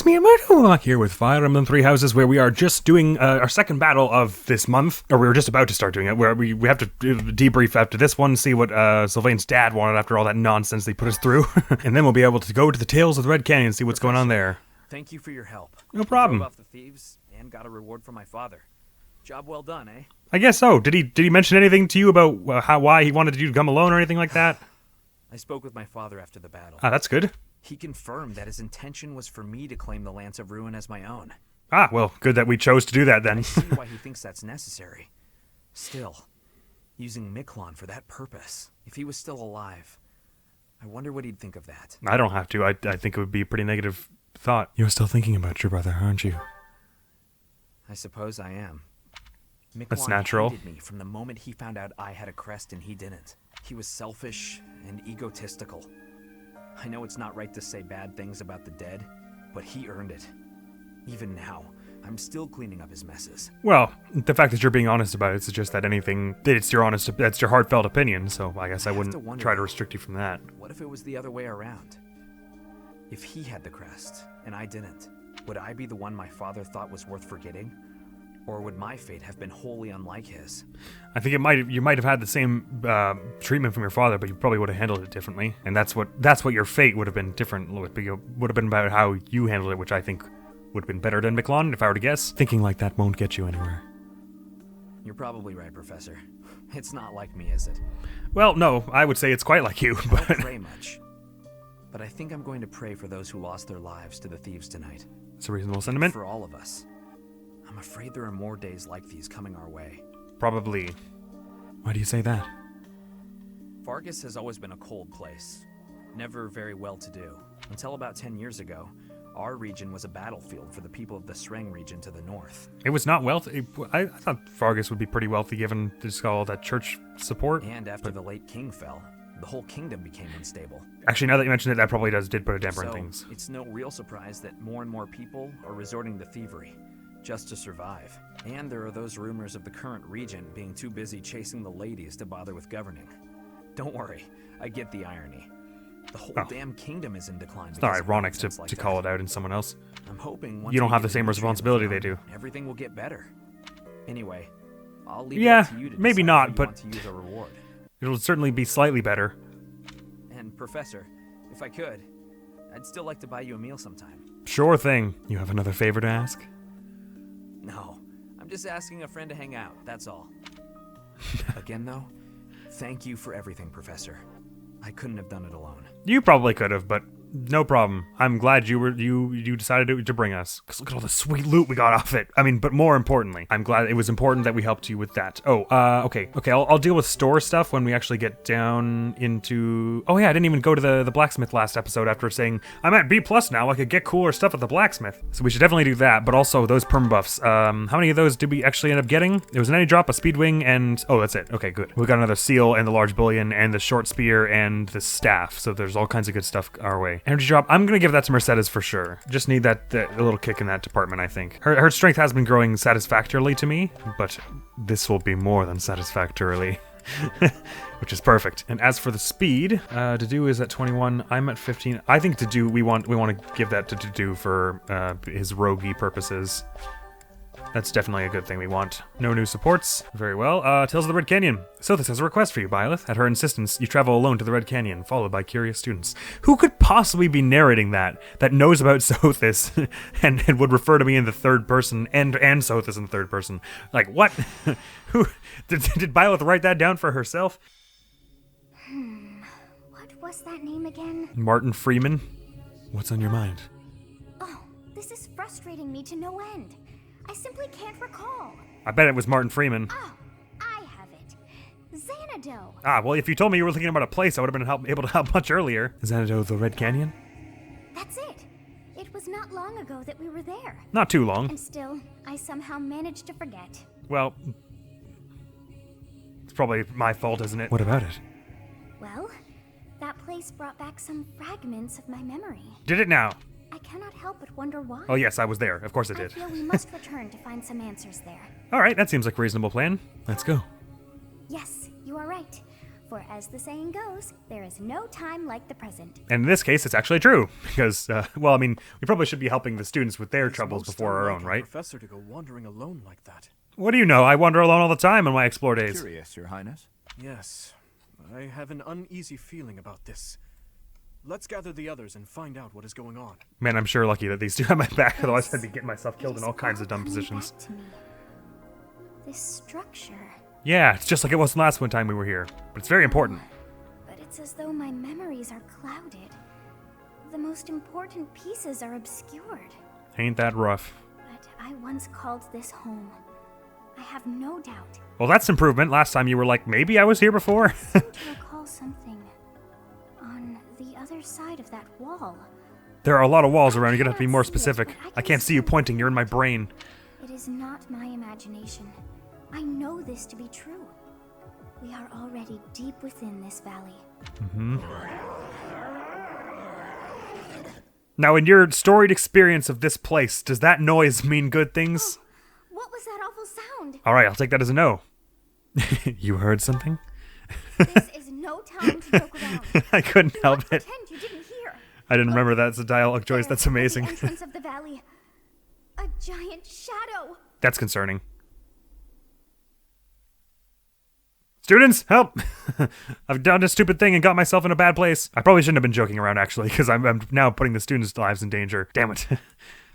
Miyamoto. I'm here with Fire Emblem Three Houses, where we are just doing our second battle of this month, or we were just about to start doing it, where we have to debrief after this one, see what Sylvain's dad wanted after all that nonsense they put us through, and then we'll be able to go to the Tales of the Red Canyon and see what's going on there. Thank you for your help. No problem. Drove off the thieves and got a reward from my father. Job well done, eh? I guess so. Did he mention anything to you about why he wanted you to come alone or anything like that? I spoke with my father after the battle. Ah, that's good. He confirmed that his intention was for me to claim the Lance of Ruin as my own. Ah, well, good that we chose to do that then. I see why he thinks that's necessary. Still, using Miklon for that purpose, if he was still alive, I wonder what he'd think of that. I don't have to. I think it would be a pretty negative thought. You're still thinking about your brother, aren't you? I suppose I am. Miklon That's natural. hated me from the moment he found out I had a crest and he didn't. He was selfish and egotistical. I know it's not right to say bad things about the dead, but he earned it. Even now, I'm still cleaning up his messes. Well, the fact that you're being honest about it suggests that that's your heartfelt opinion, so I guess I wouldn't try to restrict you from that. What if it was the other way around? If he had the crest, and I didn't, would I be the one my father thought was worth forgetting? Or would my fate have been wholly unlike his? I think you might have had the same treatment from your father, but you probably would have handled it differently. And that's what your fate would have been different. Would have been about how you handled it, which I think would have been better than Miklon, if I were to guess. Thinking like that won't get you anywhere. You're probably right, Professor. It's not like me, is it? Well, no, I would say it's quite like you, I but... don't pray much. But I think I'm going to pray for those who lost their lives to the thieves tonight. It's a reasonable sentiment. For all of us. I'm afraid there are more days like these coming our way. Probably. Why do you say that? Vargas has always been a cold place. Never very well-to-do. Until about 10 years ago, our region was a battlefield for the people of the Sreng region to the north. It was not wealthy. I thought Vargas would be pretty wealthy given just all that church support. And after the late king fell, the whole kingdom became unstable. Actually, now that you mention it, that probably did put a damper in things. It's no real surprise that more and more people are resorting to thievery, just to survive. And there are those rumors of the current regent being too busy chasing the ladies to bother with governing. Don't worry, I get the irony. The whole damn kingdom is in decline. It's not ironic to call it out in someone else. I'm hoping once you don't have the same responsibility they do. Everything will get better. Anyway, I'll leave it up to you to maybe decide not, how you but want to use a reward. It'll certainly be slightly better. And Professor, if I could, I'd still like to buy you a meal sometime. Sure thing. You have another favor to ask? No, I'm just asking a friend to hang out, that's all. Again though, thank you for everything, Professor. I couldn't have done it alone. You probably could have, but no problem. I'm glad you decided to bring us. Because look at all the sweet loot we got off it. I mean, but more importantly, I'm glad it was important that we helped you with that. Oh, okay. I'll deal with store stuff when we actually get down into... Oh yeah, I didn't even go to the blacksmith last episode after saying, I'm at B+ now, I could get cooler stuff at the blacksmith. So we should definitely do that, but also those perm buffs. How many of those did we actually end up getting? There was an any drop, a speedwing, and... Oh, that's it. Okay, good. We got another seal and the large bullion and the short spear and the staff, so there's all kinds of good stuff our way. Energy drop, I'm gonna give that to Mercedes for sure. Just need that a little kick in that department, I think. Her strength has been growing satisfactorily to me, but this will be more than satisfactorily. Which is perfect. And as for the speed, Dedu is at 21. I'm at 15. I think Dedu, we want to give that to Dedu for his roguey purposes. That's definitely a good thing we want. No new supports. Very well. Tales of the Red Canyon. Sothis has a request for you, Byleth. At her insistence, you travel alone to the Red Canyon, followed by curious students. Who could possibly be narrating that knows about Sothis and would refer to me in the third person and Sothis in the third person? Like, what? Who did Byleth write that down for herself? What was that name again? Martin Freeman? What's on your mind? Oh, this is frustrating me to no end. I simply can't recall. I bet it was Martin Freeman. Oh, I have it. Zanado. Ah, well, if you told me you were thinking about a place, I would have been able to help much earlier. Zanado, the Red Canyon? That's it. It was not long ago that we were there. Not too long. And still, I somehow managed to forget. Well, it's probably my fault, isn't it? What about it? Well, that place brought back some fragments of my memory. Did it now? I cannot help but wonder why. Oh yes, I was there. Of course it I did. feel we must return to find some answers there. Alright, that seems like a reasonable plan. Let's go. Yes, you are right. For as the saying goes, there is no time like the present. And in this case, it's actually true, because, well, I mean, we probably should be helping the students with their troubles before our own, right? Professor to go wandering alone like that. What do you know? I wander alone all the time on my explore days. Curious, Your Highness. Yes, I have an uneasy feeling about this. Let's gather the others and find out what is going on. Man, I'm sure lucky that these two have my back, otherwise I'd be getting myself killed in all kinds of dumb positions. Back to me. This structure. Yeah, it's just like it was the last one time we were here, but it's very important. But it's as though my memories are clouded. The most important pieces are obscured. Ain't that rough? But I once called this home. I have no doubt. Well, that's improvement. Last time you were like, maybe I was here before. To recall something on the other side of that wall. There are a lot of walls around. You're gonna have to be more specific. I can't see you pointing. You're in my brain. It is not my imagination. I know this to be true. We are already deep within this valley. Now, in your storied experience of this place, does that noise mean good things? What was that awful sound? All right, I'll take that as a no. You heard something? This is no time to joke around. I couldn't Do help not it. pretend you didn't hear. I didn't remember that's a dialogue choice. There, That's amazing. At the entrance of the valley, a giant shadow. That's concerning. Students, help! I've done a stupid thing and got myself in a bad place. I probably shouldn't have been joking around, actually, because I'm now putting the students' lives in danger. Damn it.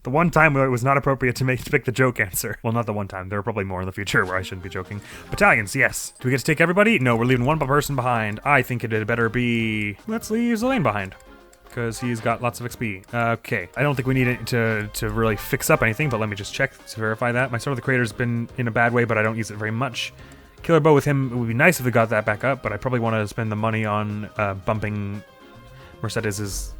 The one time where it was not appropriate to pick the joke answer. Well, not the one time. There are probably more in the future where I shouldn't be joking. Battalions, yes. Do we get to take everybody? No, we're leaving one person behind. I think it had better be... Let's leave Zelane behind, because he's got lots of XP. Okay, I don't think we need it to really fix up anything, but let me just check to verify that. My Sword of the Creator's been in a bad way, but I don't use it very much. Killer Bow with him, it would be nice if we got that back up, but I probably want to spend the money on bumping Mercedes'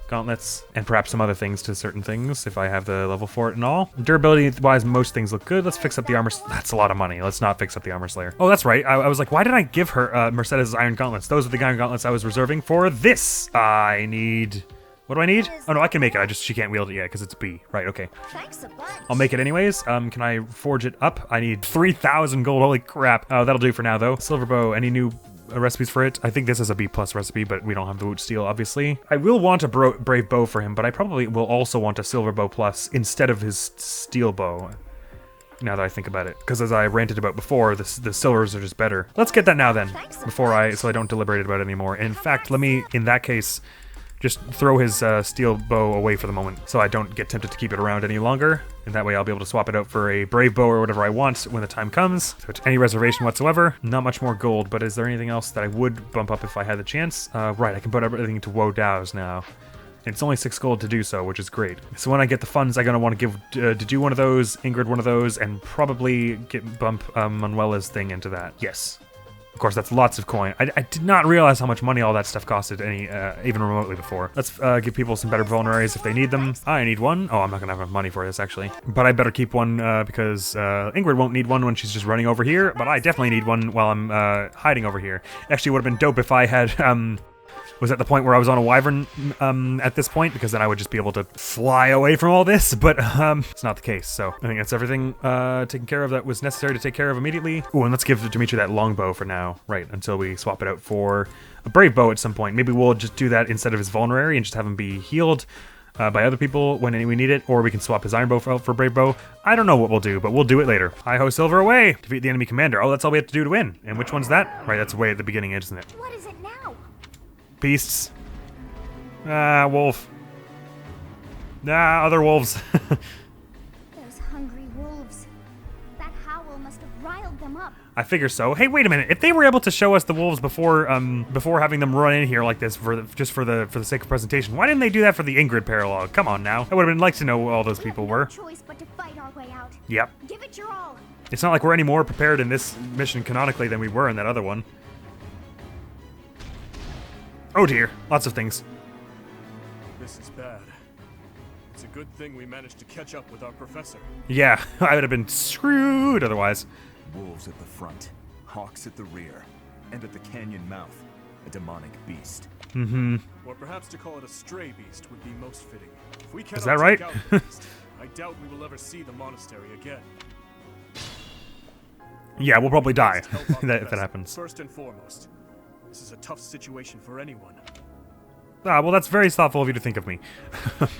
gauntlets and perhaps some other things to certain things if I have the level for it and all. Durability-wise, most things look good. Let's fix up the armor. That's a lot of money. Let's not fix up the armor slayer. Oh, that's right. I was like, why did I give her Mercedes' iron gauntlets? Those are the iron gauntlets I was reserving for this. I need... What do I need? Oh no, I can make it. She can't wield it yet because it's B. Right, okay. Thanks a bunch. I'll make it anyways. Can I forge it up? I need 3,000 gold. Holy crap. Oh, that'll do for now though. Silver bow. Any new recipes for it? I think this is a B+ recipe, but we don't have the wood steel, obviously. I will want a brave bow for him, but I probably will also want a silver bow plus instead of his steel bow. Now that I think about it, because as I ranted about before, the silvers are just better. Let's get that now then, so I don't deliberate about it anymore. In fact, let me, in that case, just throw his steel bow away for the moment so I don't get tempted to keep it around any longer. And that way I'll be able to swap it out for a brave bow or whatever I want when the time comes. So to any reservation whatsoever. Not much more gold, but is there anything else that I would bump up if I had the chance? Right, I can put everything into Woe Dao's now. And it's only 6 gold to do so, which is great. So when I get the funds, I'm going to want to give Dedu one of those, Ingrid one of those, and probably bump Manuela's thing into that. Yes. Of course, that's lots of coin. I did not realize how much money all that stuff costed even remotely before. Let's give people some better vulneraries if they need them. I need one. Oh, I'm not gonna have enough money for this, actually. But I better keep one because Ingrid won't need one when she's just running over here, but I definitely need one while I'm hiding over here. Actually, it would have been dope if I had... was at the point where I was on a wyvern at this point, because then I would just be able to fly away from all this, but it's not the case. So I think that's everything taken care of that was necessary to take care of immediately. Ooh, and let's give Dimitri that longbow for now, right, until we swap it out for a brave bow at some point. Maybe we'll just do that instead of his vulnerary and just have him be healed by other people when we need it, or we can swap his iron bow for brave bow. I don't know what we'll do, but we'll do it later. Hi-ho, Silver, away! Defeat the enemy commander. Oh, that's all we have to do to win. And which one's that? Right, that's way at the beginning, isn't it? What is it now? Beasts. Wolf. Other wolves. Those hungry wolves. That howl must have riled them up. I figure so. Hey, wait a minute. If they were able to show us the wolves before having them run in here like this just for the sake of presentation, why didn't they do that for the Ingrid paralogue? Come on now. I would have been like to know who all those people were. Choice but to fight our way out. Yep. Give it your all. It's not like we're any more prepared in this mission canonically than we were in that other one. Oh dear, lots of things. This is bad. It's a good thing we managed to catch up with our professor. Yeah, I would have been screwed otherwise. Wolves at the front, hawks at the rear, and at the canyon mouth, a demonic beast. Or perhaps to call it a stray beast would be most fitting. If we cannot that right? take out the beast, I doubt we will ever see the monastery again. Yeah, we'll probably die Help our if that professor, happens. First and foremost. This is a tough situation for anyone. Ah, well, that's very thoughtful of you to think of me.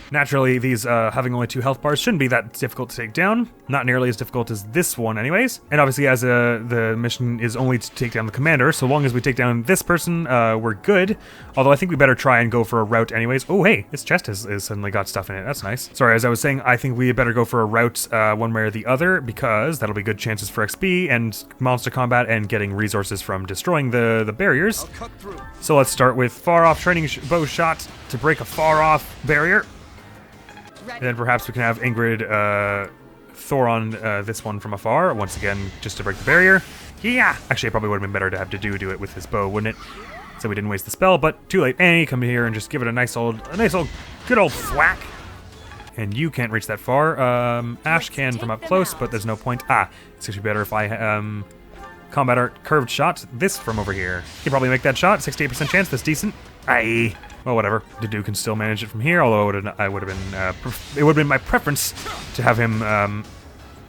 Naturally, these having only 2 health bars shouldn't be that difficult to take down. Not nearly as difficult as this one anyways. And obviously, as the mission is only to take down the commander, so long as we take down this person, we're good. Although I think we better try and go for a route anyways. Oh, hey, this chest has suddenly got stuff in it. That's nice. Sorry, as I was saying, I think we better go for a route one way or the other, because that'll be good chances for XP and monster combat and getting resources from destroying the barriers. I'll cut through. So let's start with far-off training bow shot to break a far-off barrier. And then perhaps we can have Ingrid Thor on this one from afar, once again, just to break the barrier. Yeah! Actually, it probably would have been better to have to do it with his bow, wouldn't it? So we didn't waste the spell, but too late. Annie, come here and just give it a nice old, good old thwack. And you can't reach that far. Ash can from up close, but there's no point. Ah, it's actually better if I combat art curved shot this from over here. You can probably make that shot. 68% chance. That's decent. Aye. Well, whatever. Dedu can still manage it from here. Although it would have been my preference to have him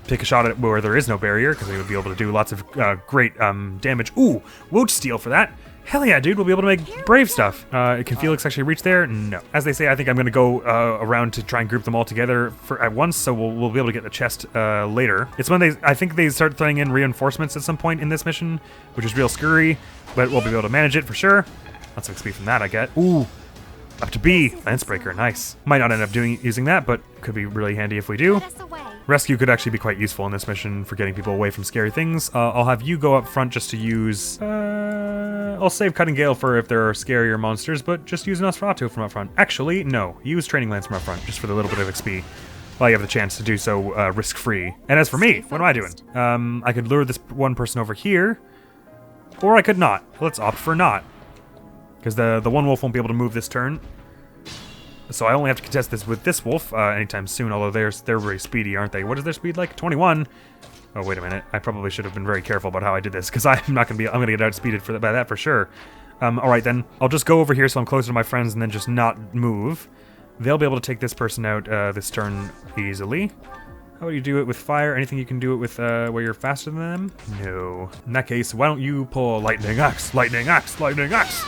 take a shot at where there is no barrier, because he would be able to do lots of great damage. Ooh, Woach Steel for that. Hell yeah, dude, we'll be able to make brave stuff. Can Felix actually reach there? No. As they say, I think I'm going to go around to try and group them all together at once, so we'll be able to get the chest later. It's when I think they start throwing in reinforcements at some point in this mission, which is real scurry, but we'll be able to manage it for sure. Lots of XP from that, I get. Ooh, up to B. Lancebreaker, nice. Might not end up using that, but could be really handy if we do. Rescue could actually be quite useful in this mission for getting people away from scary things. I'll have you go up front just to use... I'll save Cutting Gale for if there are scarier monsters, but just use Nosferatu from up front. Actually, no. Use Training Lance from up front, just for the little bit of XP. While you have the chance to do so risk-free. And as for me, what am I doing? I could lure this one person over here, or I could not. Let's opt for not. Because the one wolf won't be able to move this turn. So I only have to contest this with this wolf anytime soon, although they're very speedy, aren't they? What is their speed like? 21? Oh, wait a minute. I probably should have been very careful about how I did this, because I'm going to get outspeeded by that for sure. Alright then, I'll just go over here so I'm closer to my friends and then just not move. They'll be able to take this person out this turn easily. How would you do it with fire? Anything you can do it with where you're faster than them? No. In that case, why don't you pull Lightning Axe? Lightning Axe! Lightning Axe!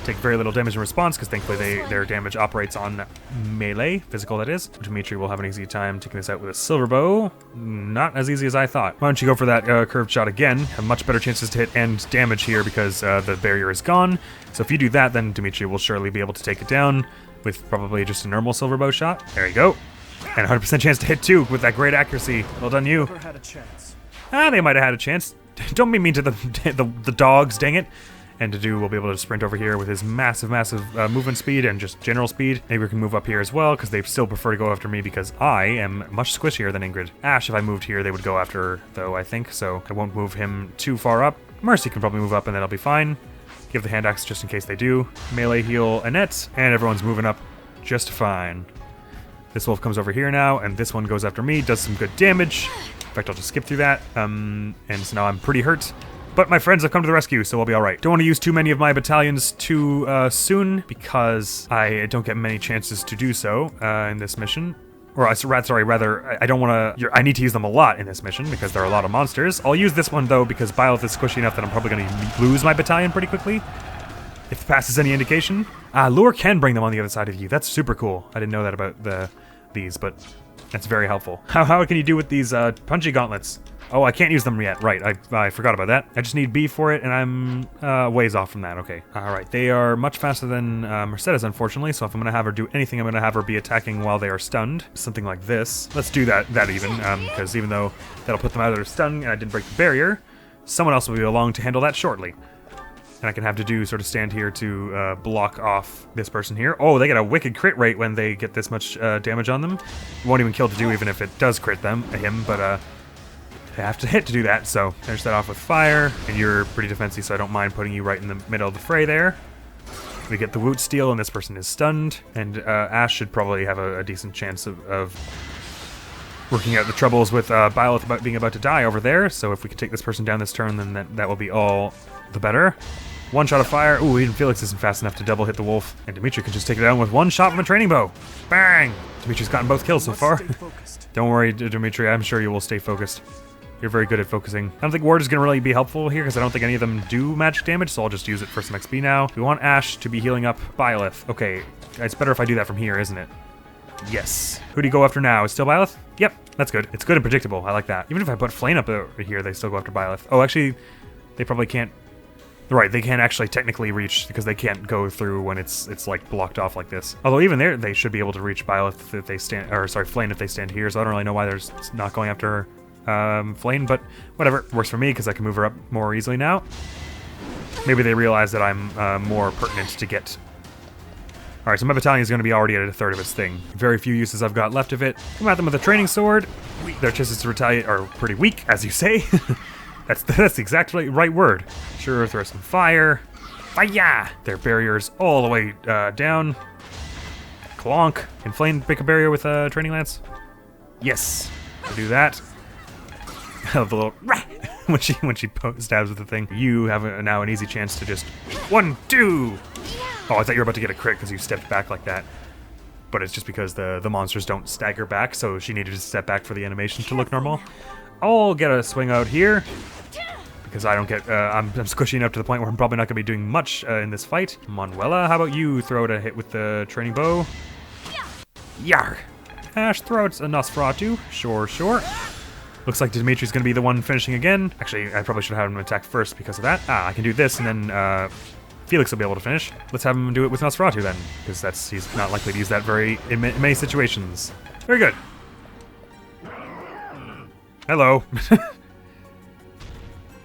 Take very little damage in response, because thankfully their damage operates on melee, physical that is. Dimitri will have an easy time taking this out with a silver bow. Not as easy as I thought. Why don't you go for that curved shot again? Have much better chances to hit and damage here because the barrier is gone. So if you do that, then Dimitri will surely be able to take it down with probably just a normal silver bow shot. There you go. And 100% chance to hit too with that great accuracy. Well done, you. Never had a chance. Ah, they might have had a chance. Don't be mean to the dogs, dang it. And Dedu will be able to sprint over here with his massive movement speed and just general speed. Maybe we can move up here as well, because they still prefer to go after me because I am much squishier than Ingrid. Ash, if I moved here, they would go after, though, I think, so I won't move him too far up. Mercy can probably move up and then I'll be fine. Give the hand axe just in case they do. Melee heal Annette, and everyone's moving up just fine. This wolf comes over here now, and this one goes after me, does some good damage. In fact, I'll just skip through that, and so now I'm pretty hurt. But my friends have come to the rescue, so we'll be alright. Don't want to use too many of my battalions too soon, because I don't get many chances to do so in this mission. Or, rather, I don't want to... I need to use them a lot in this mission, because there are a lot of monsters. I'll use this one, though, because Byleth is squishy enough that I'm probably going to lose my battalion pretty quickly. If the pass is any indication. Lure can bring them on the other side of you. That's super cool. I didn't know that about these, but that's very helpful. How can you do with these punchy gauntlets? Oh, I can't use them yet. Right, I forgot about that. I just need B for it, and I'm ways off from that. Okay. Alright, they are much faster than Mercedes, unfortunately, so if I'm going to have her do anything, I'm going to have her be attacking while they are stunned. Something like this. Let's do that even, because even though that'll put them out of their stun, and I didn't break the barrier, someone else will be along to handle that shortly. And I can have Dedu sort of stand here to block off this person here. Oh, they get a wicked crit rate when they get this much damage on them. It won't even kill Dedu even if it does crit him, but they have to hit to do that, so finish that off with fire, and you're pretty defensive, so I don't mind putting you right in the middle of the fray there. We get the Woot Steel, and this person is stunned, and Ash should probably have a decent chance of working out the troubles with Byleth being about to die over there, so if we can take this person down this turn, then that will be all the better. One shot of fire. Ooh, even Felix isn't fast enough to double hit the wolf, and Dimitri can just take it down with one shot from a training bow. Bang! Dimitri's gotten both kills so far. Don't worry, Dimitri, I'm sure you will stay focused. You're very good at focusing. I don't think Ward is going to really be helpful here because I don't think any of them do magic damage, so I'll just use it for some XP now. We want Ash to be healing up Byleth. Okay, it's better if I do that from here, isn't it? Yes. Who do you go after now? Is still Byleth? Yep, that's good. It's good and predictable. I like that. Even if I put Flame up over here, they still go after Byleth. Oh, actually, they probably can't. Right, they can't actually technically reach because they can't go through when it's like blocked off like this. Although even there, they should be able to reach Byleth if they stand, or sorry, Flame if they stand here. So I don't really know why they're not going after Flame, but whatever. Works for me because I can move her up more easily now. Maybe they realize that I'm more pertinent to get. All right, so my battalion is going to be already at a third of its thing. Very few uses I've got left of it. Come at them with a training sword. Their chances to retaliate are pretty weak, as you say. That's the exact right word. Sure, throw some fire. Fire! Their barriers all the way down. Clonk. Can Flame break a barrier with a training lance? Yes. I'll do that. The little when she stabs with the thing. You have now an easy chance to just 1, 2. Oh, I thought you were about to get a crit because you stepped back like that. But it's just because the monsters don't stagger back, so she needed to step back for the animation to look normal. I'll get a swing out here because I don't get. I'm squishing up to the point where I'm probably not going to be doing much in this fight. Manuela, how about you throw it a hit with the training bow? Yar! Ash throats a Nosferatu. Sure. Looks like Dimitri's going to be the one finishing again. Actually, I probably should have him attack first because of that. I can do this and then Felix will be able to finish. Let's have him do it with Nosferatu then, because he's not likely to use that in many situations. Very good. Hello.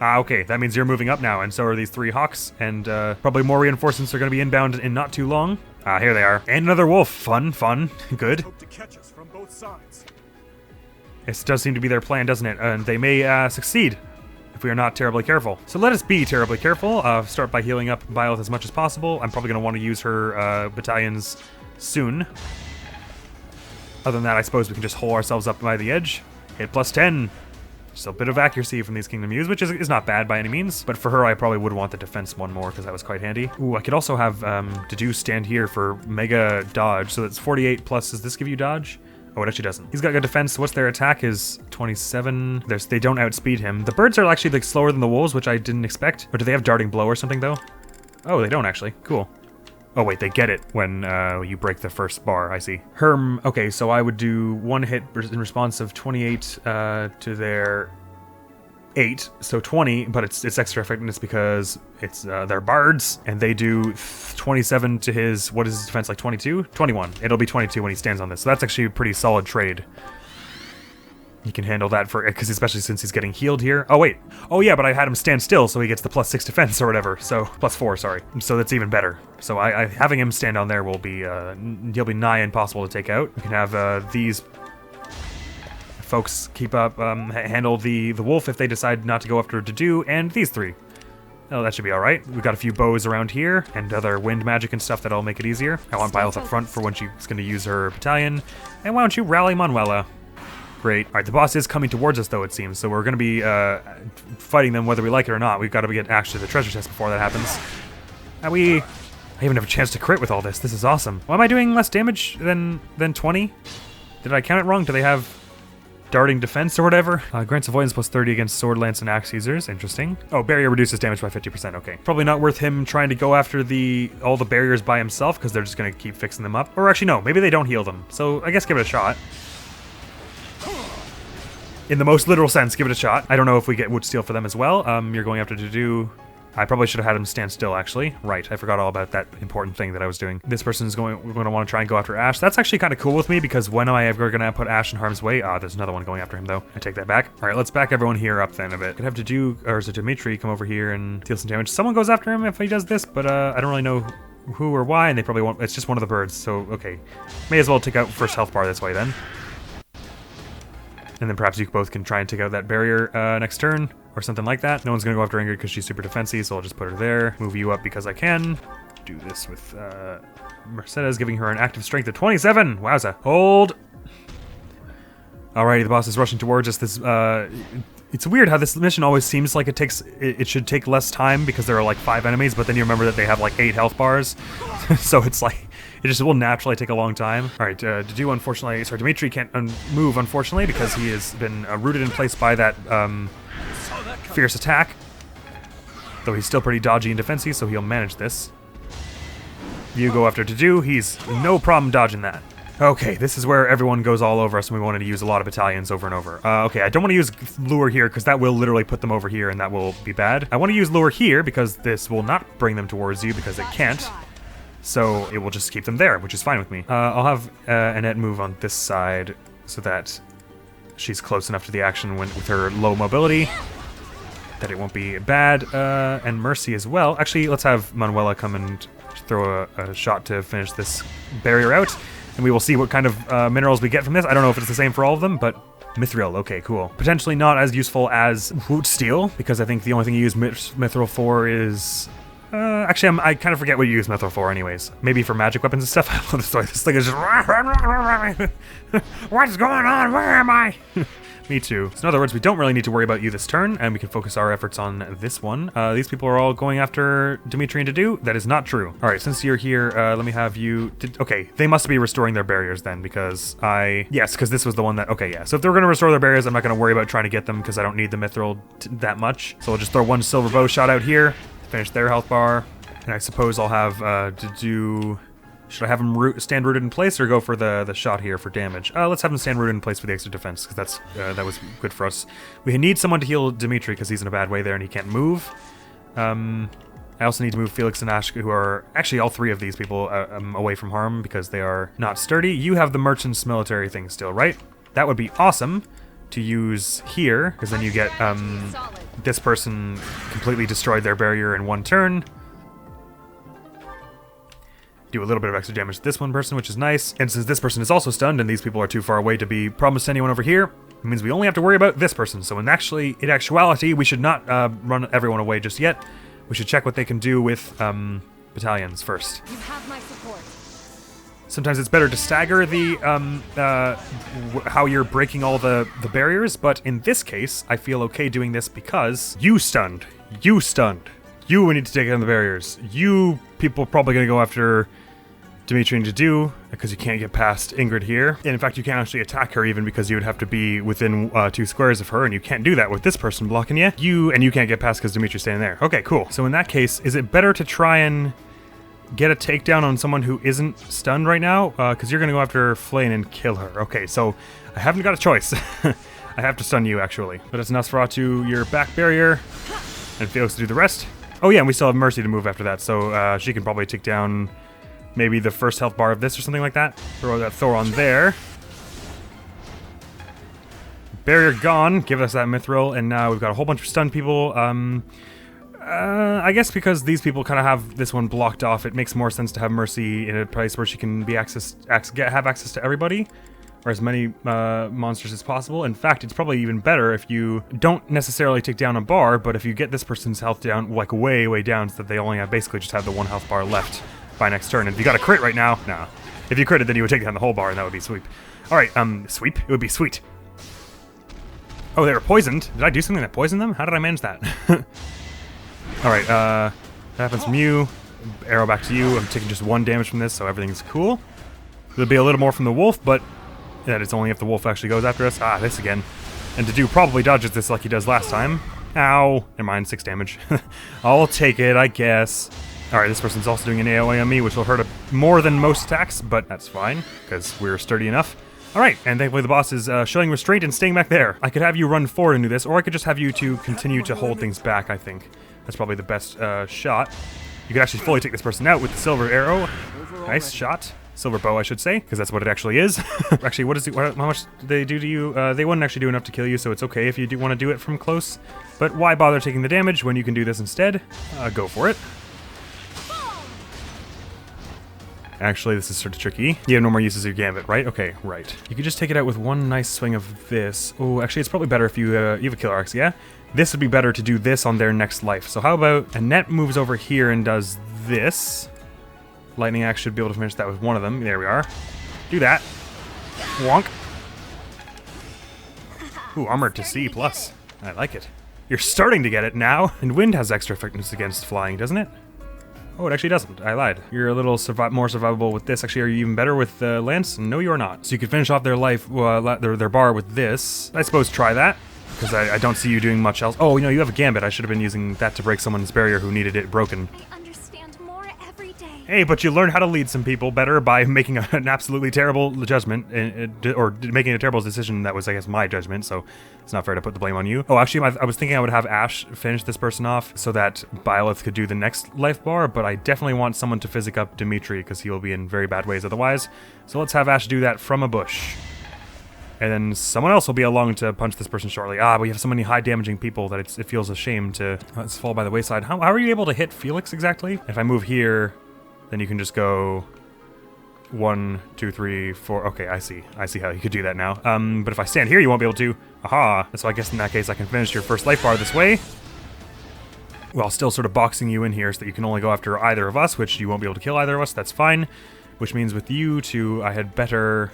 Okay, that means you're moving up now, and so are these 3 hawks, and probably more reinforcements are going to be inbound in not too long. Here they are. And another wolf. Fun. Good. Hope to catch us from both sides. This does seem to be their plan, doesn't it? And they may succeed if we are not terribly careful. So let us be terribly careful. Start by healing up Byleth as much as possible. I'm probably going to want to use her battalions soon. Other than that, I suppose we can just hole ourselves up by the edge. Hit +10. Just a bit of accuracy from these Kingdom U's, which is not bad by any means. But for her, I probably would want the defense one more because that was quite handy. Ooh, I could also have Dedu stand here for mega dodge. So that's 48 plus. Does this give you dodge? Oh, it actually doesn't. He's got good defense. What's their attack is 27. They don't outspeed him. The birds are actually like slower than the wolves, which I didn't expect. Or do they have darting blow or something though? Oh, they don't actually. Cool. Oh wait, they get it when you break the first bar, I see. Herm, okay, so I would do 1 hit in response of 28 to their 8, so 20, but it's extra effectiveness because it's they're bards, and they do 27 to his, what is his defense, like 22? 21. It'll be 22 when he stands on this, so that's actually a pretty solid trade. He can handle that because especially since he's getting healed here. Oh wait, oh yeah, but I had him stand still, so he gets the +6 defense or whatever. So +4, sorry. So that's even better. So I having him stand on there will be he'll be nigh impossible to take out. We can have these folks keep up, handle the wolf if they decide not to go after Dedu, and these 3. Oh, that should be all right. We've got a few bows around here and other wind magic and stuff that'll make it easier. I want Byleth up front for when she's going to use her battalion. And why don't you rally Manuela? Great. All right, the boss is coming towards us, though, it seems. So we're going to be fighting them whether we like it or not. We've got to get Ash to the treasure chest before that happens. I even have a chance to crit with all this. This is awesome. Why am I doing less damage than 20? Did I count it wrong? Do they have darting defense or whatever? Grants avoidance +30 against sword, lance, and axe users. Interesting. Oh, barrier reduces damage by 50%. Okay. Probably not worth him trying to go after all the barriers by himself because they're just going to keep fixing them up. Or actually, no. Maybe they don't heal them. So I guess give it a shot. In the most literal sense, give it a shot. I don't know if we get wood steel for them as well. You're going after Dedu. I probably should have had him stand still, actually. Right, I forgot all about that important thing that I was doing. This person's we're going to want to try and go after Ash. That's actually kind of cool with me, because when am I ever going to put Ash in harm's way? There's another one going after him, though. I take that back. All right, let's back everyone here up then a bit. Could have Dedu, or is it Dimitri, come over here and deal some damage. Someone goes after him if he does this, but I don't really know who or why, and they probably won't. It's just one of the birds, so okay. May as well take out first health bar this way, then. And then perhaps you both can try and take out that barrier next turn, or something like that. No one's going to go after Ingrid because she's super defensive, so I'll just put her there. Move you up because I can. Do this with Mercedes, giving her an active strength of 27. Wowza. Hold. Alrighty, the boss is rushing towards us. This it's weird how this mission always seems like it should take less time because there are like 5 enemies, but then you remember that they have like 8 health bars. So it's like, It just will naturally take a long time. All right, unfortunately, sorry, Dimitri can't move, unfortunately, because he has been rooted in place by that fierce attack. Though he's still pretty dodgy and defensive, so he'll manage this. You go after Dedu, he's no problem dodging that. Okay, this is where everyone goes all over us and we wanted to use a lot of battalions over and over. Okay, I don't want to use lure here because that will literally put them over here and that will be bad. I want to use lure here because this will not bring them towards you because it can't. So it will just keep them there, which is fine with me. I'll have Annette move on this side so that she's close enough to the action with her low mobility that it won't be bad. And Mercy as well. Actually, let's have Manuela come and throw a shot to finish this barrier out. And we will see what kind of minerals we get from this. I don't know if it's the same for all of them, but Mithril, okay, cool. Potentially not as useful as Woot Steel, because I think the only thing you use Mithril for is... actually, I kind of forget what you use Mithril for anyways. Maybe for magic weapons and stuff. I love this, this thing is just... What's going on? Where am I? Me too. So in other words, we don't really need to worry about you this turn, and we can focus our efforts on this one. These people are all going after Dimitri and Dedu. That is not true. All right, since you're here, let me have you... Okay, they must be restoring their barriers then, because Yes, because this was the one that... Okay, yeah. So if they're going to restore their barriers, I'm not going to worry about trying to get them, because I don't need the Mithril that much. So I'll just throw one silver bow shot out here, finish their health bar, and I suppose I'll have Dedu... Should I have him stand rooted in place or go for the shot here for damage? Let's have him stand rooted in place for the extra defense, because that was good for us. We need someone to heal Dimitri, because he's in a bad way there and he can't move. I also need to move Felix and Ash, who are... Actually, all three of these people away from harm, because they are not sturdy. You have the merchant's military thing still, right? That would be awesome to use here, because then you get this person completely destroyed their barrier in one turn. Do a little bit of extra damage to this one person, which is nice. And since this person is also stunned and these people are too far away to be promised to anyone over here, it means we only have to worry about this person. So in actuality, we should not run everyone away just yet. We should check what they can do with battalions first. You have my support. Sometimes it's better to stagger the how you're breaking all the barriers, but in this case, I feel okay doing this because you stunned. You stunned. You need to take down the barriers. You people are probably going to go after Dimitri and Dedu because you can't get past Ingrid here. And in fact, you can't actually attack her even because you would have to be within 2 squares of her, and you can't do that with this person blocking you. You can't get past because Dimitri's standing there. Okay, cool. So in that case, is it better to try and get a takedown on someone who isn't stunned right now? Because you're going to go after Flane and kill her. Okay, so I haven't got a choice. I have to stun you, actually. But it's Nosferatu, your back barrier, and Felix to do the rest. Oh yeah, and we still have Mercy to move after that, so she can probably take down maybe the first health bar of this or something like that. Throw that Thor on there. Barrier gone, give us that Mithril, and now we've got a whole bunch of stunned people. I guess because these people kind of have this one blocked off, it makes more sense to have Mercy in a place where she can be have access to everybody, or as many monsters as possible. In fact, it's probably even better if you don't necessarily take down a bar, but if you get this person's health down, like way down, so that they only basically just have the 1 health bar left by next turn. And if you got a crit right now, nah. If you critted, then you would take down the whole bar, and that would be sweep. All right, sweep? It would be sweet. Oh, they were poisoned. Did I do something that poisoned them? How did I manage that? All right, that happens from you. Arrow back to you. I'm taking just 1 damage from this, so everything's cool. There'll be a little more from the wolf, but that is only if the wolf actually goes after us. Ah, this again. And Dedu probably dodges this like he does last time. Ow. Never mind, 6 damage. I'll take it, I guess. Alright, this person's also doing an AoE on me, which will hurt more than most attacks, but that's fine, because we're sturdy enough. Alright, and thankfully the boss is showing restraint and staying back there. I could have you run forward and do this, or I could just have you to continue to hold things back, I think. That's probably the best shot. You could actually fully take this person out with the silver arrow. Nice shot. Silver bow, I should say, because that's what it actually is. Actually, how much do they do to you? They wouldn't actually do enough to kill you, so it's okay if you do want to do it from close. But why bother taking the damage when you can do this instead? Go for it. Actually, this is sort of tricky. You have no more uses of your gambit, right? Okay, right. You could just take it out with 1 nice swing of this. Oh, actually, it's probably better if you have a killer axe, yeah? This would be better to do this on their next life. So how about Annette moves over here and does this. Lightning axe should be able to finish that with 1 of them. There we are. Do that. Wonk. Ooh, armored to C+. I like it. You're starting to get it now. And wind has extra effectiveness against flying, doesn't it? Oh, it actually doesn't. I lied. You're a little more survivable with this. Actually, are you even better with Lance? No, you're not. So you could finish off their life, their bar with this. I suppose try that. Because I don't see you doing much else. Oh, you know, you have a gambit. I should have been using that to break someone's barrier who needed it broken. I understand more every day. Hey, but you learn how to lead some people better by making an absolutely terrible judgment, or making a terrible decision that was, I guess, my judgment, so it's not fair to put the blame on you. Oh, actually, I was thinking I would have Ash finish this person off so that Byleth could do the next life bar, but I definitely want someone to physic up Dimitri because he will be in very bad ways otherwise. So let's have Ash do that from a bush. And then someone else will be along to punch this person shortly. Ah, we have so many high damaging people that it feels a shame to let's fall by the wayside. How are you able to hit Felix exactly? If I move here, then you can just go 1, 2, 3, 4. Okay, I see how you could do that now. But if I stand here, you won't be able to. Aha! So I guess in that case, I can finish your first life bar this way, while still sort of boxing you in here so that you can only go after either of us, which you won't be able to kill either of us. That's fine. Which means with you two, I had better.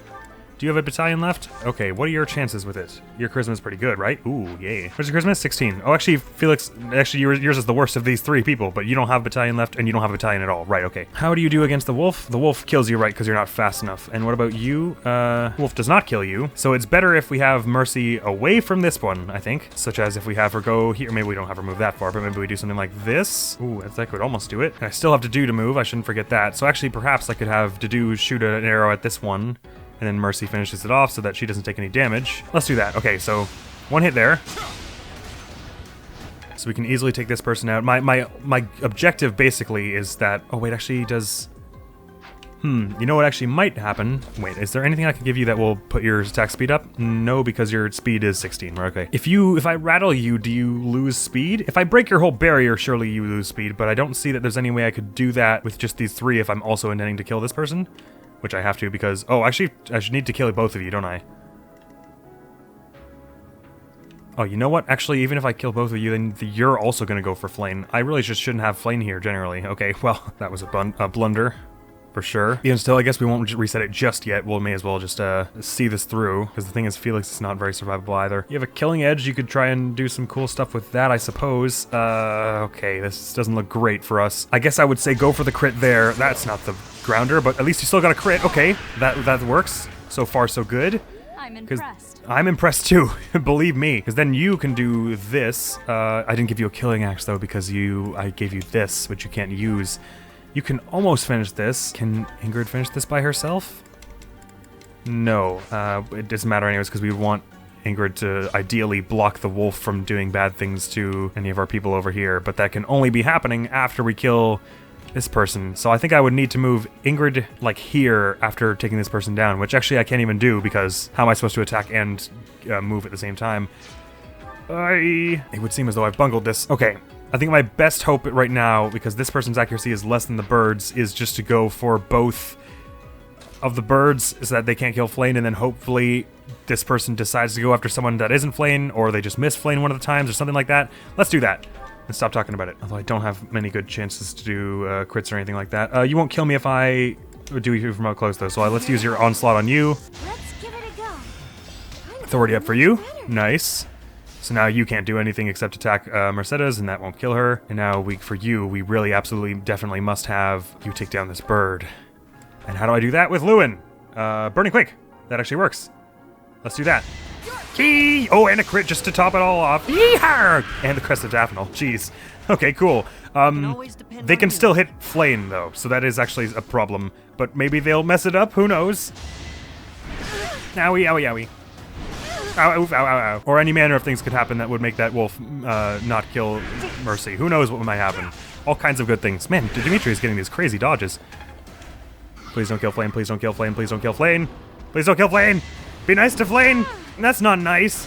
Do you have a battalion left? Okay, what are your chances with it? Your charisma is pretty good, right? Ooh, yay. What's your charisma? 16. Oh, actually, Felix, yours is the worst of these 3 people, but you don't have a battalion left, and you don't have a battalion at all. Right, okay. How do you do against the wolf? The wolf kills you, right, because you're not fast enough. And what about you? Wolf does not kill you, so it's better if we have Mercy away from this one, I think. Such as if we have her go here. Maybe we don't have her move that far, but maybe we do something like this. Ooh, that could almost do it. And I still have Dedu to move. I shouldn't forget that. So actually, perhaps I could have Dedu shoot an arrow at this one, and then Mercy finishes it off so that she doesn't take any damage. Let's do that. Okay, so 1 hit there. So we can easily take this person out. My objective basically is that... Oh, wait, actually does... You know what actually might happen? Wait, is there anything I can give you that will put your attack speed up? No, because your speed is 16. Okay. If I rattle you, do you lose speed? If I break your whole barrier, surely you lose speed, but I don't see that there's any way I could do that with just these 3 if I'm also intending to kill this person. Which I have to because... Oh, actually, I should need to kill both of you, don't I? Oh, you know what? Actually, even if I kill both of you, then you're also going to go for Flame. I really just shouldn't have Flame here, generally. Okay, well, that was a blunder. For sure. Even still, I guess we won't reset it just yet. We'll may as well just see this through. Because the thing is, Felix is not very survivable either. You have a Killing Edge. You could try and do some cool stuff with that, I suppose. Okay, this doesn't look great for us. I guess I would say go for the crit there. That's not the grounder, but at least you still got a crit. Okay, that works. So far, so good. I'm impressed. I'm impressed too, believe me. Because then you can do this. I didn't give you a Killing Axe though, because I gave you this, which you can't use. You can almost finish this. Can Ingrid finish this by herself? No, it doesn't matter anyways because we want Ingrid to ideally block the wolf from doing bad things to any of our people over here, but that can only be happening after we kill this person. So I think I would need to move Ingrid like here after taking this person down, which actually I can't even do because how am I supposed to attack and move at the same time? It would seem as though I've bungled this. Okay. I think my best hope right now, because this person's accuracy is less than the birds, is just to go for both of the birds so that they can't kill Flane, and then hopefully this person decides to go after someone that isn't Flane, or they just miss Flane one of the times, or something like that. Let's do that. Let's stop talking about it. Although I don't have many good chances to do crits or anything like that. You won't kill me if I do you from up close, though, so let's use your onslaught on you. Let's give it a go. Authority up for you. Nice. So now you can't do anything except attack Mercedes, and that won't kill her. And now for you, we really absolutely definitely must have you take down this bird. And how do I do that? With Lewin. Burning Quick. That actually works. Let's do that. Key! Oh, and a crit just to top it all off. Yeehaw! And the Crest of Daphne. Jeez. Okay, cool. They can still hit Flame, though, so that is actually a problem. But maybe they'll mess it up. Who knows? Owie, owie, owie. Ow, ow, ow, ow. Or any manner of things could happen that would make that wolf not kill Mercy. Who knows what might happen. All kinds of good things. Man, Dimitri is getting these crazy dodges. Please don't kill Flame, please don't kill Flame, please don't kill Flame. Please don't kill Flame! Be nice to Flame! That's not nice.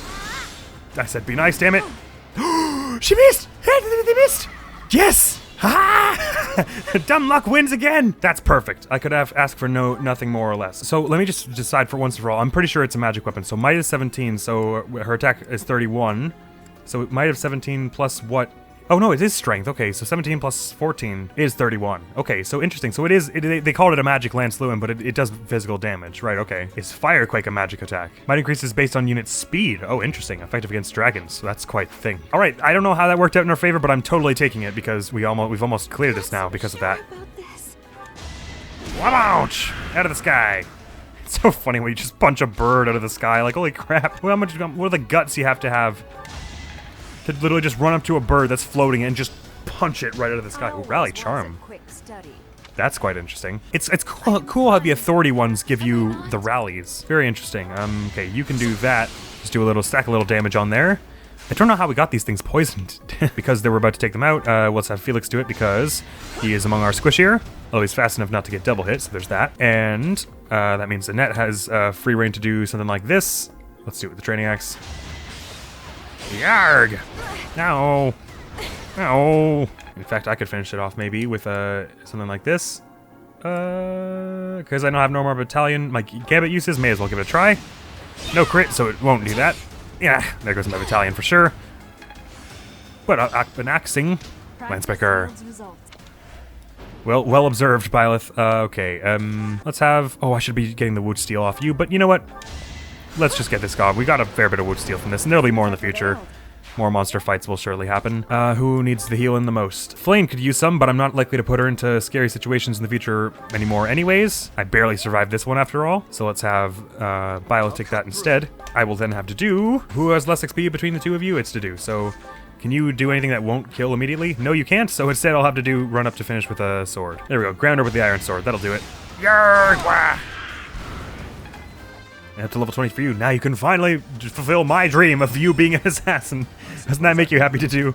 I said be nice, damn it. She missed! They missed! Yes! Ha! Dumb luck wins again! That's perfect. I could have asked for nothing more or less. So let me just decide for once and for all. I'm pretty sure it's a magic weapon. So might is 17, so her attack is 31. So might of 17 plus what Oh no, it is strength. Okay, so 17 plus 14 is 31. Okay, so interesting. So it is, they called it a magic Lance Lewin, but it does physical damage, right? Okay. Is Firequake a magic attack? Might increases based on unit speed. Oh, interesting. Effective against dragons. So that's quite the thing. All right, I don't know how that worked out in our favor, but I'm totally taking it because we've almost cleared this now because of that. Ouch! Out of the sky. It's so funny when you just punch a bird out of the sky. Like, holy crap. What are the guts you have to literally just run up to a bird that's floating and just punch it right out of the sky? Ooh, rally charm. That's quite interesting. It's cool how the authority ones give you the rallies. Very interesting. Okay, you can do that. Just do stack a little damage on there. I don't know how we got these things poisoned. Because they were about to take them out. Let's have Felix do it because he is among our squish here. Although he's fast enough not to get double hit, so there's that. And that means Annette has free reign to do something like this. Let's do it with the training axe. Yarg! No! No! In fact, I could finish it off maybe with something like this. Because I don't have no more battalion. My gambit uses, may as well give it a try. No crit, so it won't do that. Yeah, there goes my battalion for sure. But an axing Lancepicker. Well observed, Byleth. Okay, let's have... Oh, I should be getting the wood steel off you, but you know what? Let's just get this gone. We got a fair bit of wood steel from this, and there'll be more in the future. More monster fights will surely happen. Who needs the healing the most? Flame could use some, but I'm not likely to put her into scary situations in the future anymore anyways. I barely survived this one after all, so let's have Byleth take that instead. I will then have to do... Who has less XP between the two of you? It's to do, so... Can you do anything that won't kill immediately? No, you can't, so instead I'll have to run up to finish with a sword. There we go, ground her with the iron sword. That'll do it. Yarg! Wah! And up to level 20 for you. Now you can finally fulfill my dream of you being an assassin. Doesn't that make you happy to do?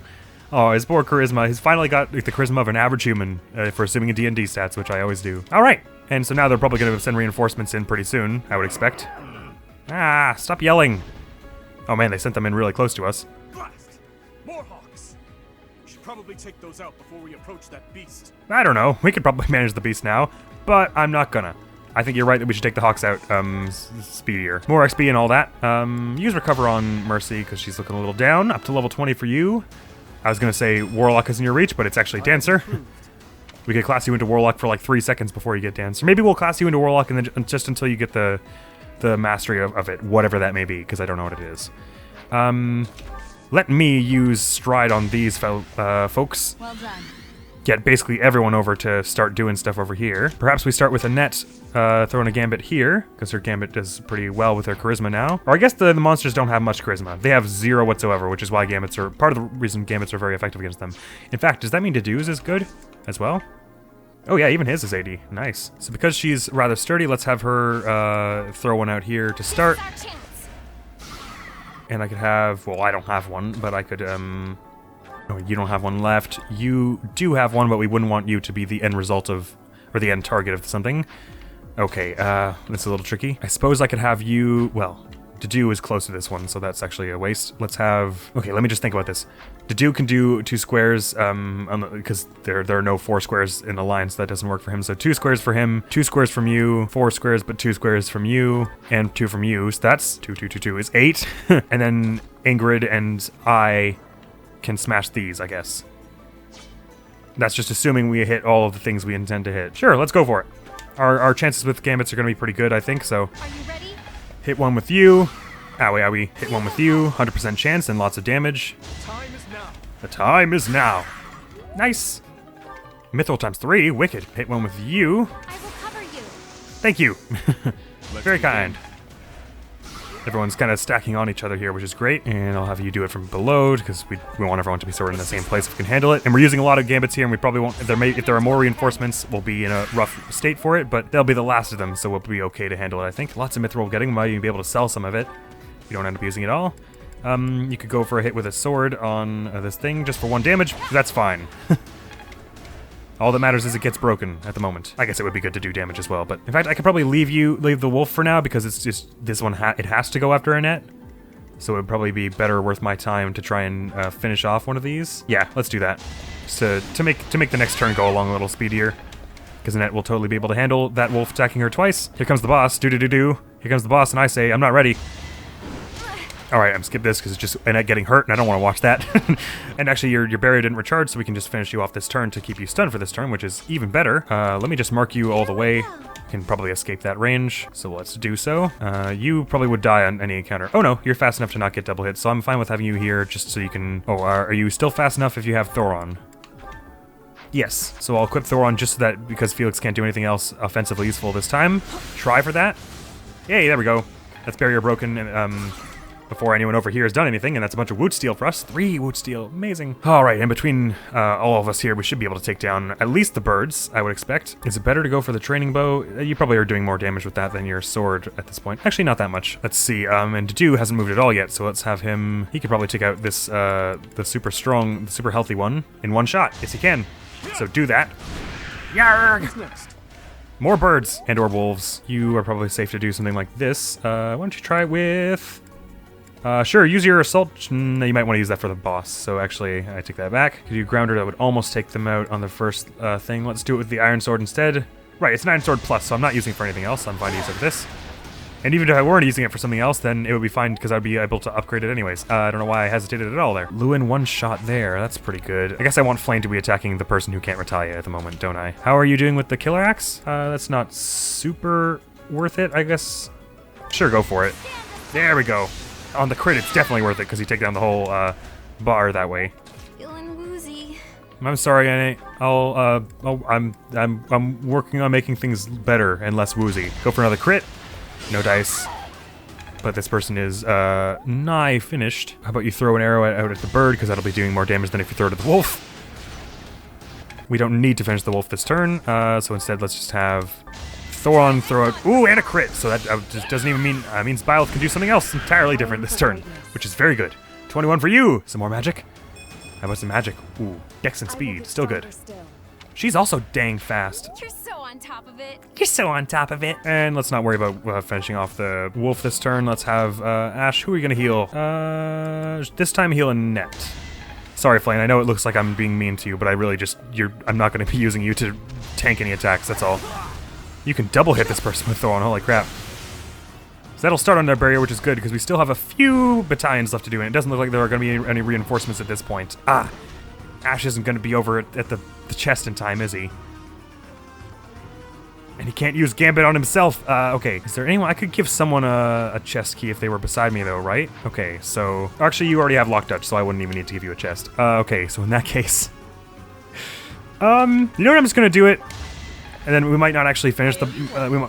Oh, his poor charisma. He's finally got the charisma of an average human for assuming a D&D stats, which I always do. All right. And so now they're probably going to send reinforcements in pretty soon, I would expect. Ah, stop yelling. Oh man, they sent them in really close to us. Blast! More hawks! We should probably take those out before we approach that beast. I don't know. We could probably manage the beast now, but I'm not gonna. I think you're right that we should take the hawks out speedier. More XP and all that. Use recover on Mercy because she's looking a little down. Up to level 20 for you. I was gonna say Warlock is in your reach, but it's actually Dancer. We could class you into Warlock for like 3 seconds before you get Dancer. Maybe we'll class you into Warlock and then just until you get the mastery of it, whatever that may be, because I don't know what it is. Let me use Stride on these folks. Well done. Get basically everyone over to start doing stuff over here. Perhaps we start with Annette throwing a gambit here, because her gambit does pretty well with her charisma now. Or I guess the monsters don't have much charisma. They have 0 whatsoever, which is why gambits are part of the reason gambits are very effective against them. In fact, does that mean Dedue's is good as well? Oh yeah, even his is 80. Nice. So because she's rather sturdy, let's have her throw one out here to start. And I could have, well, I don't have one, but I could, oh, you don't have one left. You do have one, but we wouldn't want you to be the end result of, or the end target of something. Okay, that's a little tricky. I suppose I could have you, well, Dedue is close to this one, so that's actually a waste. Let's have, okay, let me just think about this. Dedue can do 2 squares, because there are no 4 squares in a line, so that doesn't work for him. So 2 squares for him, 2 squares from you, 4 squares, but 2 squares from you, and 2 from you. So that's 2, 2, 2, 2 is 8. And then Ingrid and I can smash these, I guess. That's just assuming we hit all of the things we intend to hit. Sure, let's go for it. Our chances with gambits are going to be pretty good, I think, so. Are you ready? Hit one with you. Owie, owie. Hit one with you. 100% chance and lots of damage. Time is now. The time is now. Nice. Mithril times 3. Wicked. Hit one with you. I will cover you. Thank you. Very kind. Everyone's kind of stacking on each other here, which is great. And I'll have you do it from below because we want everyone to be sort of in the same place if we can handle it. And we're using a lot of gambits here, and we probably won't. If there are more reinforcements, we'll be in a rough state for it. But they'll be the last of them, so we'll be okay to handle it. I think lots of mithril getting. Might even be able to sell some of it. You don't end up using it all. You could go for a hit with a sword on this thing just for 1 damage. That's fine. All that matters is it gets broken at the moment. I guess it would be good to do damage as well, but in fact, I could probably leave the wolf for now because it's just this one. It has to go after Annette, so it would probably be better worth my time to try and finish off one of these. Yeah, let's do that. Just to make the next turn go along a little speedier, because Annette will totally be able to handle that wolf attacking her twice. Here comes the boss. Do. Here comes the boss, and I say I'm not ready. Alright, I'm skip this because it's just Annette getting hurt and I don't want to watch that. And actually your barrier didn't recharge, so we can just finish you off this turn to keep you stunned for this turn, which is even better. Let me just mark you all the way. You can probably escape that range, so let's do so. You probably would die on any encounter. Oh no, you're fast enough to not get double hit, so I'm fine with having you here just so you can... Oh, are you still fast enough if you have Thoron? Yes, so I'll equip Thoron just so that, because Felix can't do anything else offensively useful this time. Try for that. Yay, there we go. That's barrier broken before anyone over here has done anything, and that's a bunch of wood steel for us. 3 wood steel, amazing. All right, and between all of us here, we should be able to take down at least the birds, I would expect. Is it better to go for the training bow? You probably are doing more damage with that than your sword at this point. Actually, not that much. Let's see, and Dedu hasn't moved at all yet, so let's have him... He could probably take out this, the super strong, the super healthy one in one shot. Yes, he can. So do that. Yarg! Next. More birds and or wolves. You are probably safe to do something like this. Why don't you try with... sure, use your assault. No, you might want to use that for the boss. So actually, I take that back. Could you grounder? That would almost take them out on the first thing. Let's do it with the iron sword instead. Right, it's an iron sword plus, so I'm not using it for anything else. I'm fine to use it for this. And even if I weren't using it for something else, then it would be fine because I'd be able to upgrade it anyways. I don't know why I hesitated at all there. Lewin one shot there. That's pretty good. I guess I want Flame to be attacking the person who can't retaliate at the moment, don't I? How are you doing with the killer axe? That's not super worth it, I guess. Sure, go for it. There we go. On the crit, it's definitely worth it because you take down the whole bar that way. Feeling woozy. I'm sorry, Annie. I'm working on making things better and less woozy. Go for another crit. No dice. But this person is nigh finished. How about you throw an arrow out at the bird, because that'll be doing more damage than if you throw it at the wolf. We don't need to finish the wolf this turn, so instead let's just have Thoron throw out... Ooh, and a crit! So that just doesn't even mean... means Byleth can do something else entirely different this turn, which is very good. 21 for you! Some more magic? How about some magic? Ooh, dex and speed, still good. She's also dang fast. You're so on top of it. You're so on top of it. And let's not worry about finishing off the wolf this turn. Let's have Ash. Who are we gonna heal? This time heal Annette. Sorry, Flame. I know it looks like I'm being mean to you, but I really just I'm not gonna be using you to tank any attacks. That's all. You can double hit this person with Thoron. Holy crap. So that'll start on their barrier, which is good because we still have a few battalions left to do, and it doesn't look like there are gonna be any reinforcements at this point. Ash isn't gonna be over at the chest in time, is he? And he can't use Gambit on himself. Okay, is there anyone? I could give someone a chest key if they were beside me, though, right? Okay, so... Actually, you already have Lock Dutch, so I wouldn't even need to give you a chest. Okay, so in that case... you know what? I'm just gonna do it. And then we might not actually finish the...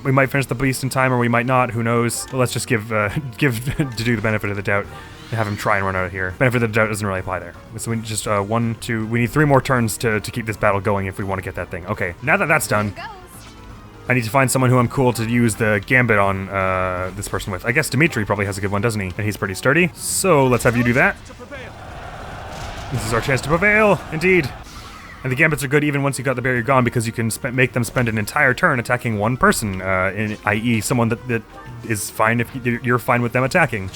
we might finish the beast in time, or we might not. Who knows? But let's just give Dedu the benefit of the doubt. And have him try and run out of here. Benefit of the doubt doesn't really apply there. So we need just 1, 2... We need 3 more turns to keep this battle going if we want to get that thing. Okay, now that that's done... I need to find someone who I'm cool to use the Gambit on this person with. I guess Dimitri probably has a good one, doesn't he? And he's pretty sturdy. So let's have you do that. This is our chance to prevail, indeed. And the Gambits are good even once you got the barrier gone because you can make them spend an entire turn attacking one person, i.e. someone that is fine if you're fine with them attacking.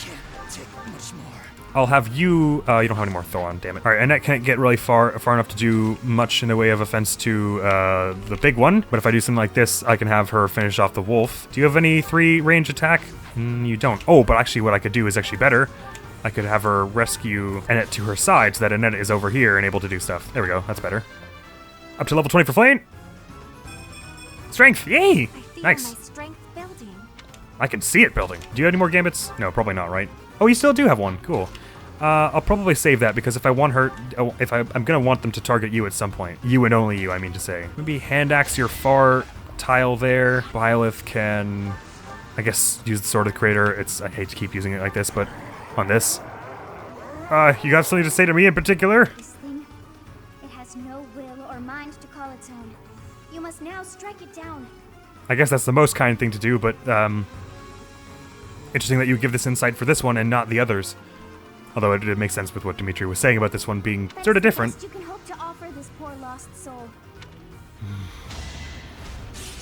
I'll have you... you don't have any more Thoron, damn it. Alright, Annette can't get really far enough to do much in the way of offense to the big one, but if I do something like this, I can have her finish off the wolf. Do you have any 3 range attack? You don't. Oh, but actually what I could do is actually better. I could have her rescue Annette to her side so that Annette is over here and able to do stuff. There we go, that's better. Up to level 20 for Flame. Strength, yay! I feel Nice. my strength building. I can see it building. Do you have any more Gambits? No, probably not, right? Oh, you still do have one. Cool. I'll probably save that because if I want her, I'm gonna want them to target you at some point. You and only you, I mean to say. Maybe hand axe your far tile there. Byleth can, I guess, use the Sword of the Creator. I hate to keep using it like this, but on this. You got something to say to me in particular? This thing, it has no will or mind to call its own. You must now strike it down. I guess that's the most kind thing to do, but interesting that you give this insight for this one and not the others. Although it makes sense with what Dimitri was saying about this one being sort of different. Best you can hope to offer this poor lost soul.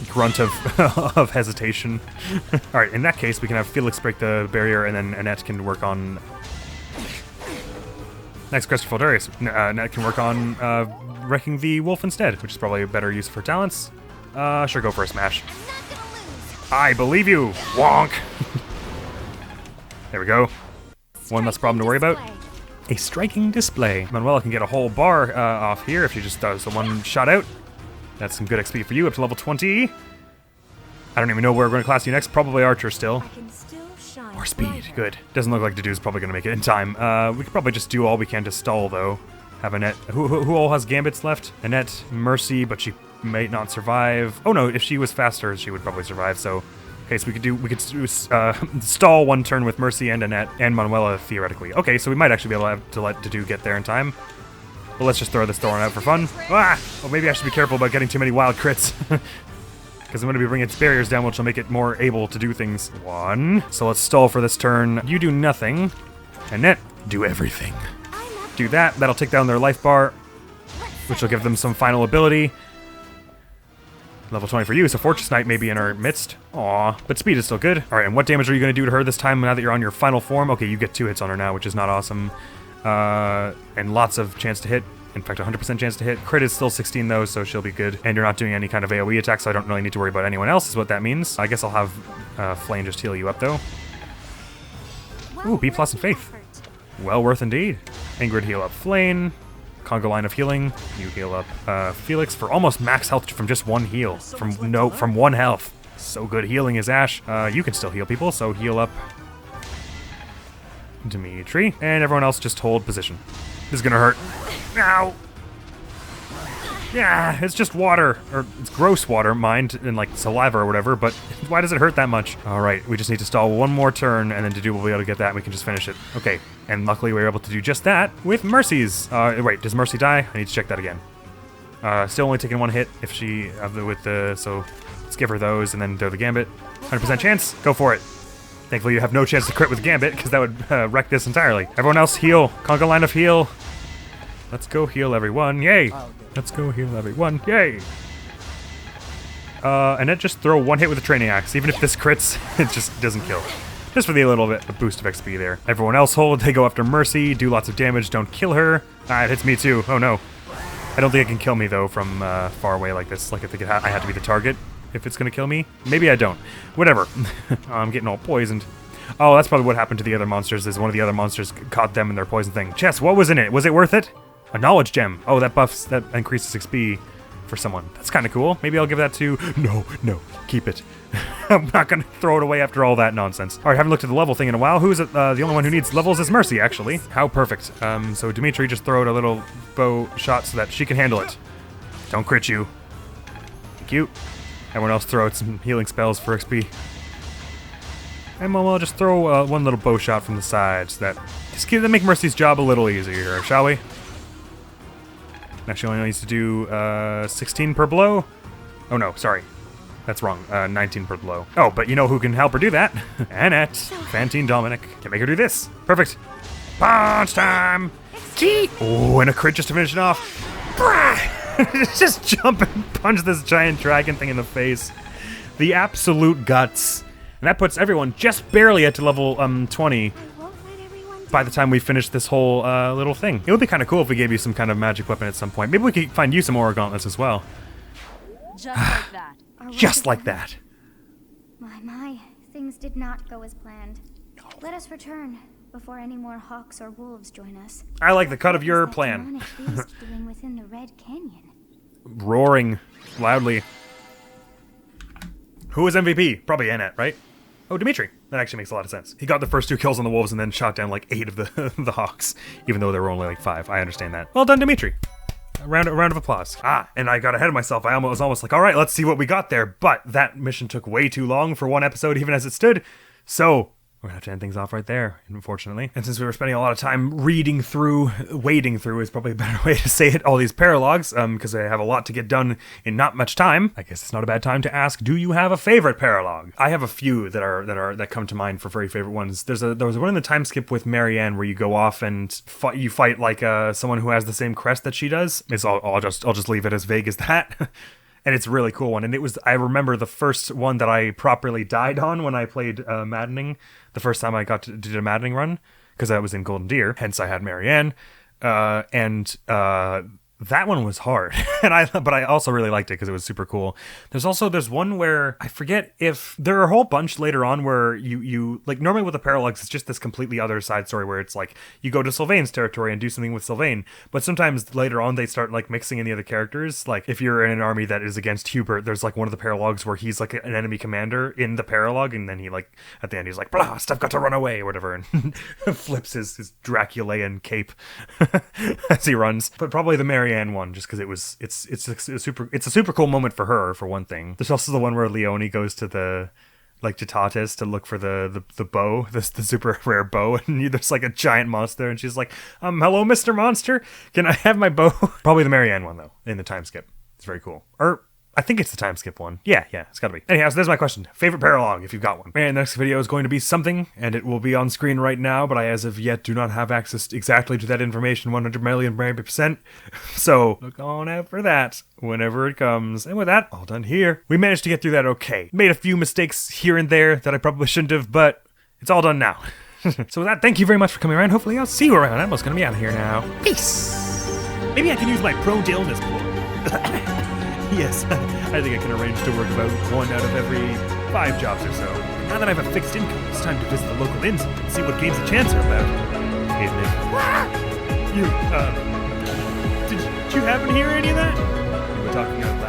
Grunt of hesitation. Alright, in that case, we can have Felix break the barrier, and then Annette can work on... Next, Christopher Darius. Annette can work on wrecking the wolf instead, which is probably a better use of her talents. Sure, go for a smash. I'm not gonna lose. I believe you! Wonk! There we go. One less problem to worry about. A striking display. Manuela can get a whole bar off here if she just does the one shot out. That's some good XP for you, up to level 20. I don't even know where we're going to class you next. Probably Archer still. More speed. Good. Doesn't look like Dedue's probably going to make it in time. We could probably just do all we can to stall, though. Have Annette. Who all has gambits left? Annette, Mercy, but she might not survive. Oh no, if she was faster, she would probably survive. So, okay, so we could stall one turn with Mercy and Annette and Manuela theoretically. Okay, so we might actually be able to let Dedue get there in time. But let's just throw this thorn out for fun. Ah! Well, maybe I should be careful about getting too many wild crits. Because I'm going to be bringing its barriers down, which will make it more able to do things. One. So let's stall for this turn. You do nothing. Annette, do everything. Do that. That'll take down their life bar, which will give them some final ability. Level 20 for you, so Fortress Knight may be in our midst. Aw, but speed is still good. Alright, and what damage are you going to do to her this time now that you're on your final form? Okay, you get 2 hits on her now, which is not awesome. And lots of chance to hit. In fact, 100% chance to hit. Crit is still 16 though, so she'll be good. And you're not doing any kind of AoE attack, so I don't really need to worry about anyone else, is what that means. I guess I'll have Flame just heal you up though. Ooh, B+ in Faith. Well worth indeed. Ingrid heal up Flame. Conga line of healing. You heal up Felix for almost max health from just one heal. From 1 health. So good healing is Ash. You can still heal people, so heal up Dimitri. And everyone else just hold position. This is gonna hurt. Ow! Yeah, it's just water. Or it's gross water, mind, and like saliva or whatever, but why does it hurt that much? Alright, we just need to stall one more turn, and then Dedue will be able to get that, and we can just finish it. Okay, and luckily we were able to do just that with Mercy's. Wait, does Mercy die? I need to check that again. Still only taking 1 hit if she, so let's give her those, and then throw the Gambit. 100% chance, go for it. Thankfully you have no chance to crit with Gambit, because that would wreck this entirely. Everyone else heal. Conga line of heal. Let's go heal everyone. Yay! Let's go heal everyone. Yay! And then just throw 1 hit with a training axe. Even if this crits, it just doesn't kill. Just for the little bit of boost of XP there. Everyone else hold. They go after Mercy. Do lots of damage. Don't kill her. Ah, it hits me too. Oh no. I don't think it can kill me though from far away like this. Like I think I have to be the target if it's gonna kill me. Maybe I don't. Whatever. I'm getting all poisoned. Oh, that's probably what happened to the other monsters. Is one of the other monsters caught them in their poison thing. Chess, what was in it? Was it worth it? A knowledge gem. Oh, that increases XP for someone. That's kind of cool. Maybe I'll give that to... No, keep it. I'm not going to throw it away after all that nonsense. All right, haven't looked at the level thing in a while. Who is it? The only one who needs levels is Mercy, actually. How perfect. So Dimitri, just throw out a little bow shot so that she can handle it. Don't crit you. Thank you. Everyone else throw out some healing spells for XP. And we'll just throw one little bow shot from the side so that make Mercy's job a little easier, shall we? Actually, only needs to do 16 per blow. Oh no, sorry. That's wrong. 19 per blow. Oh, but you know who can help her do that? Annette. Fantine Dominic. Can make her do this. Perfect. Punch time! Key! Oh, and a crit just to finish it off. Just jump and punch this giant dragon thing in the face. The absolute guts. And that puts everyone just barely at level 20. By the time we finish this whole little thing. It would be kind of cool if we gave you some kind of magic weapon at some point. Maybe we could find you some Aura Gauntlets as well. Just like that. Just like that. My, things did not go as planned. Let us return before any more hawks or wolves join us. I like the cut of your What is that plan. demonic beast doing within the Red Canyon? Roaring loudly. Who was MVP? Probably Annette, right? Oh, Dimitri. That actually makes a lot of sense. He got the first 2 kills on the wolves and then shot down like 8 of the the hawks, even though there were only like 5. I understand that. Well done, Dimitri. A round of applause. Ah, and I got ahead of myself. I was almost like, all right, let's see what we got there. But that mission took way too long for one episode, even as it stood. So we're gonna have to end things off right there, unfortunately. And since we were spending a lot of time wading through is probably a better way to say it, all these paralogs, because I have a lot to get done in not much time. I guess it's not a bad time to ask, do you have a favorite paralog? I have a few that come to mind for very favorite ones. There was one in the time skip with Marianne where you go off and fight like someone who has the same crest that she does. I'll just leave it as vague as that. And it's a really cool one. And I remember the first one that I properly died on when I played Maddening. The first time I got to do a Maddening run, because I was in Golden Deer. Hence I had Marianne. That one was hard, but I also really liked it because it was super cool. There's one where I forget if there are a whole bunch later on where you like normally with the paralogs it's just this completely other side story where it's like you go to Sylvain's territory and do something with Sylvain, but sometimes later on they start like mixing in the other characters. Like if you're in an army that is against Hubert, there's like one of the paralogs where he's like an enemy commander in the paralog, and then he like at the end he's like blast, I've got to run away or whatever, and flips his Draculaean cape as he runs. But probably the Marianne one, just because it's a super cool moment for her, for one thing. There's also the one where Leone goes to the like to Tatis to look for the bow, the super rare bow, and there's like a giant monster, and she's like, hello, Mr. Monster, can I have my bow? Probably the Marianne one though, in the time skip. It's very cool. Or I think it's the time skip one. Yeah, it's gotta be. Anyhow, so there's my question. Favorite paralog, if you've got one. And the next video is going to be something, and it will be on screen right now, but I as of yet do not have access exactly to that information 100 million %. So look on out for that whenever it comes. And with that, all done here. We managed to get through that okay. Made a few mistakes here and there that I probably shouldn't have, but it's all done now. So with that, thank you very much for coming around. Hopefully I'll see you around. I'm just gonna be out of here now. Peace! Maybe I can use my prone to illness point. Yes, I think I can arrange to work about 1 out of every 5 jobs or so. Now that I have a fixed income, it's time to visit the local inns and see what games of chance are about. Isn't it? Did you happen to hear any of that? You were talking out loud.